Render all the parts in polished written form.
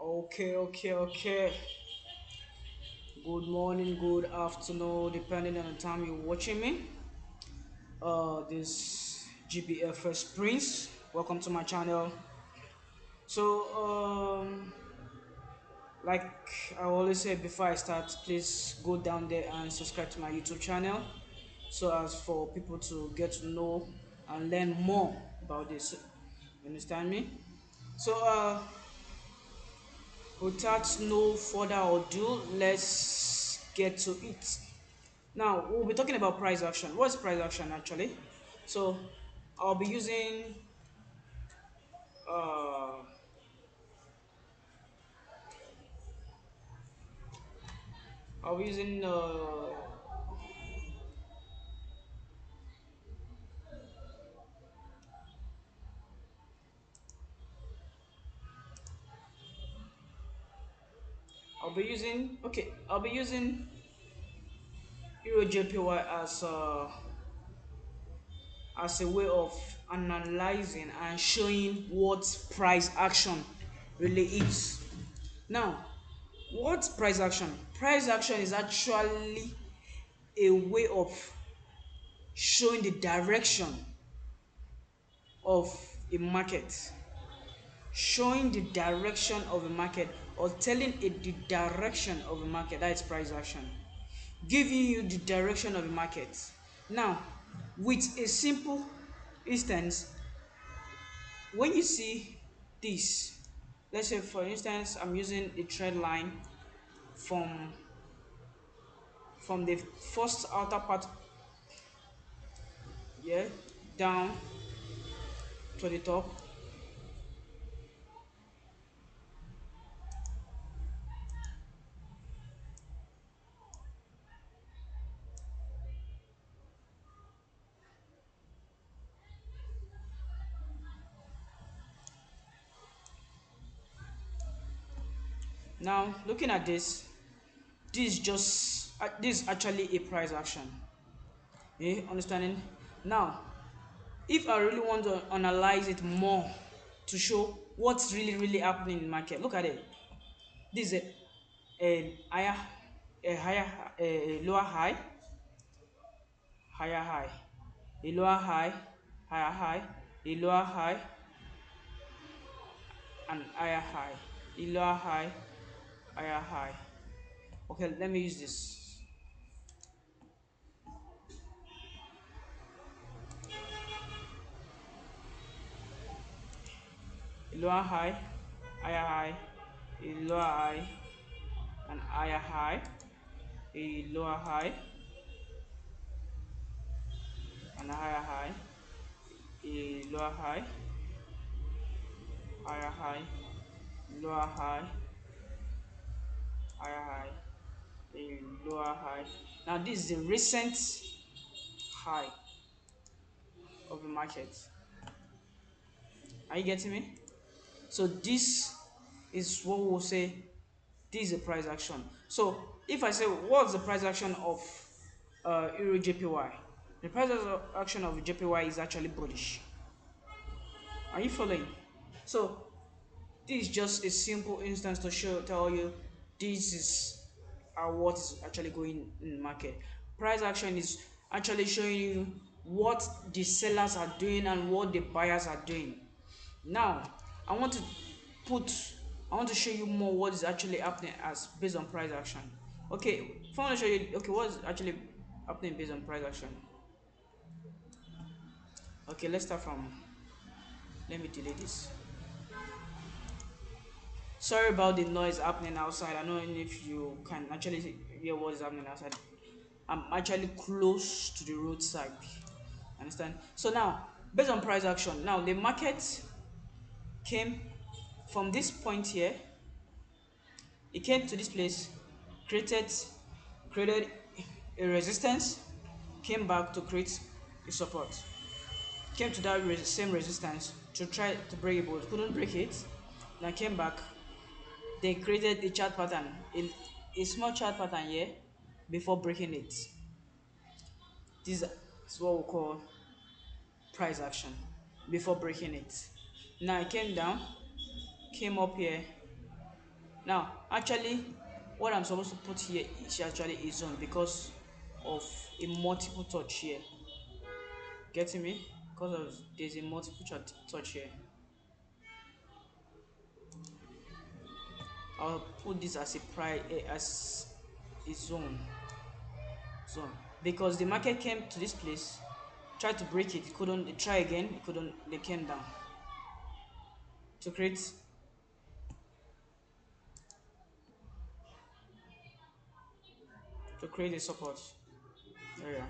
Okay. Good morning, good afternoon, depending on the time you're watching me. This GBFS Prince. Welcome to my channel. So, like I always say before I start, please go down there and subscribe to my YouTube channel, so as for people to get to know and learn more about this. You understand me? So, without no further ado, let's get to it. Now we'll be talking about price action. What's price action actually? So I'll be using uh I'll be using I'll be using Euro JPY as a way of analyzing and showing what price action really is. Now, what price action? Price action is actually a way of showing the direction of a market, showing the direction of a market, or telling it the direction of a market. That is price action, giving you the direction of a market. Now, with a simple instance, when you see this, let's say for instance I'm using a trend line from the first outer part here down to the top. Now looking at this, this is actually a price action. Understanding? Now, if I really want to analyze it more to show what's really happening in the market, look at it. This is a higher, a lower high, higher high, a lower high, higher high, a lower high, and higher high, a lower high, higher high. Okay, let me use this. A lower high, higher high, a lower high, and higher high, a lower high, and a higher high, a lower high, higher high, lower high, higher high, a lower high. Now this is the recent high of the market. Are you getting me? So this is what we'll say this is a price action. So if I say what's the price action of Euro JPY, the price action of JPY is actually bullish. Are you following? So this is just a simple instance to tell you this is what is actually going in the market. Price action is actually showing you what the sellers are doing and what the buyers are doing. Now I want to put I want to show you more what is actually happening as based on price action. Okay, if I want to show you what is actually happening based on price action. Okay, let's start from, let me delete this. Sorry about the noise happening outside. I don't know if you can actually hear what is happening outside. I'm actually close to the roadside. Understand? So now, based on price action, now the market came from this point here. It came to this place, created created a resistance, came back to create a support. Came to that same resistance to try to break it, but couldn't break it. Then came back. They created a chart pattern, a small chart pattern here before breaking it. This is what we call price action before breaking it. Now it came down, came up here, Now, actually, what I'm supposed to put here is actually a zone because of a multiple touch here. Getting me? Because of there's a multiple touch here. I'll put this as a as a zone because the market came to this place, tried to break it, it couldn't. They try again, it couldn't. They came down to create a support area.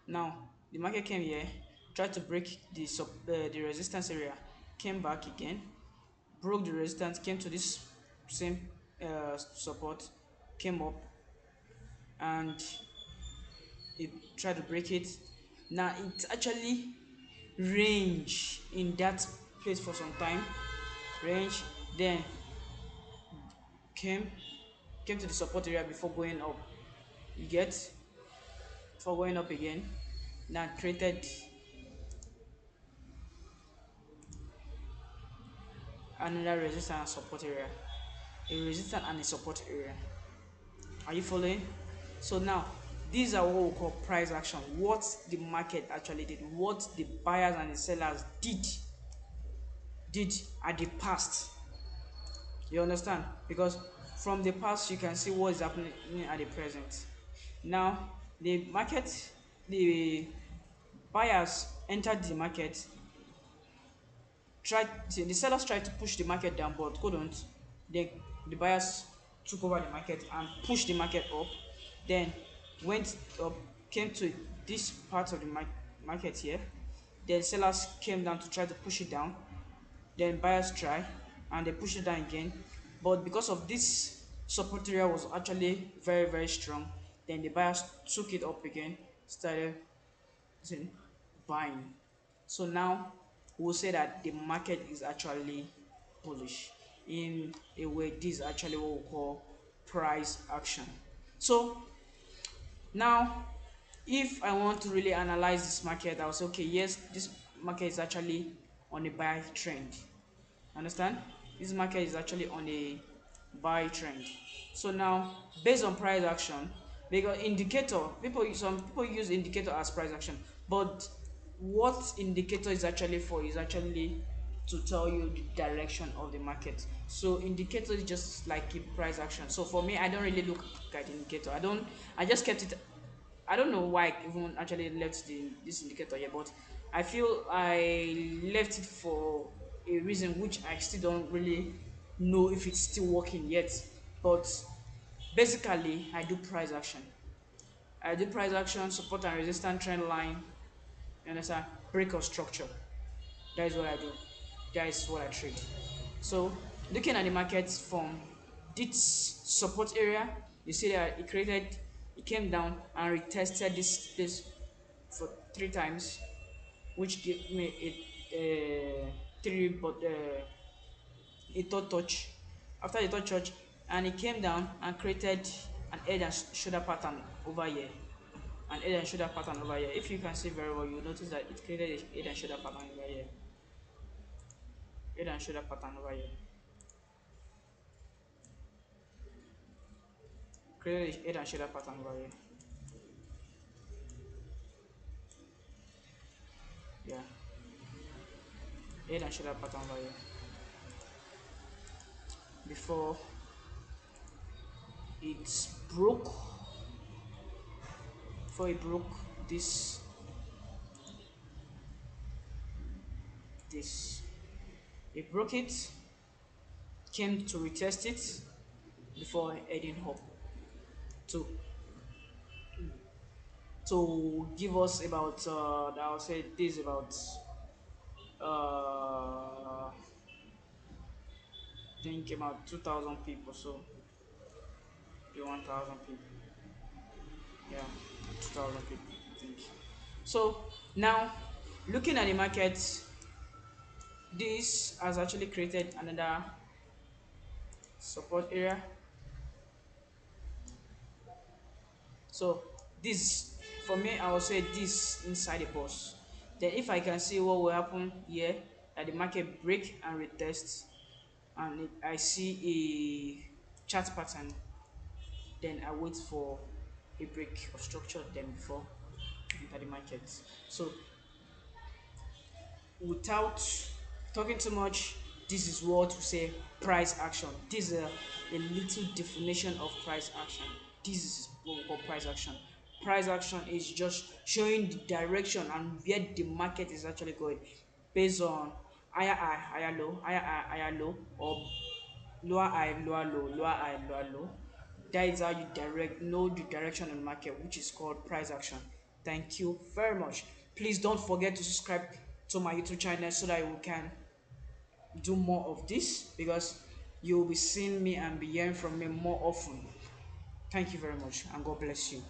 Now the market came here, tried to break the resistance area, came back again, broke the resistance, came to this same support, came up, and it tried to break it. Now it actually range in that place for some time, range, then came came to the support area before going up. You get, before going up again. Now created another resistance and support area, a resistance and a support area. Are you following? So now these are what we call price action. What the market actually did, what the buyers and the sellers did at the past. You understand? Because from the past you can see what is happening at the present. Now the market, the buyers entered the market, the sellers tried to push the market down but couldn't. Then the buyers took over the market and pushed the market up, then went up, came to this part of the market here, then sellers came down to try to push it down, then buyers try and they push it down again, but because of this support area was actually very strong, then the buyers took it up again, started buying. So now we'll say that the market is actually bullish. In a way, this is actually what we call price action. So now, if I want to really analyze this market, I'll say, okay, yes, this market is actually on a buy trend. Understand? This market is actually on a buy trend. So now, based on price action, because indicator, some people use indicator as price action, but what indicator is actually for is actually to tell you the direction of the market. So indicator is just like a price action. So for me, I don't really look at indicator. I just kept it. I don't know why I even actually left this indicator here, but I feel I left it for a reason which I still don't really know if it's still working yet. But basically, I do price action. I do price action, support and resistance trend line. You understand? Break of structure. That is what I do. That is what I trade. So looking at the market from this support area, you see that it came down and retested this for 3 times, which gave me a third touch. After the third touch, and it came down and created an head and shoulder pattern over here. An head and shoulder pattern over here. If you can see very well, you notice that it created a head and shoulder pattern over here. Head and shoulder pattern over here. Created a head and shoulder pattern over here. Yeah. Head and shoulder pattern over here. Before it broke, before it broke this this it broke it, came to retest it before heading up to give us about I would say this about I think about 2,000 people, so the 1,000 people, yeah, 2,000 people, I think. So now, looking at the market, this has actually created another support area. So this, for me, I would say this inside the box. Then if I can see what will happen here, that the market break and retest and I see a chart pattern, then I wait for a break of structure then before I enter the market. So without talking too much, this is what we say price action. This is a little definition of price action. This is what we call price action. Price action is just showing the direction and where the market is actually going based on higher high, higher low, higher high, higher low, or lower high, lower low, lower high, lower low. That is how you direct know the direction of the market, which is called price action. Thank you very much. Please don't forget to subscribe to my YouTube channel so that we can do more of this, because you will be seeing me and be hearing from me more often. Thank you very much, and God bless you.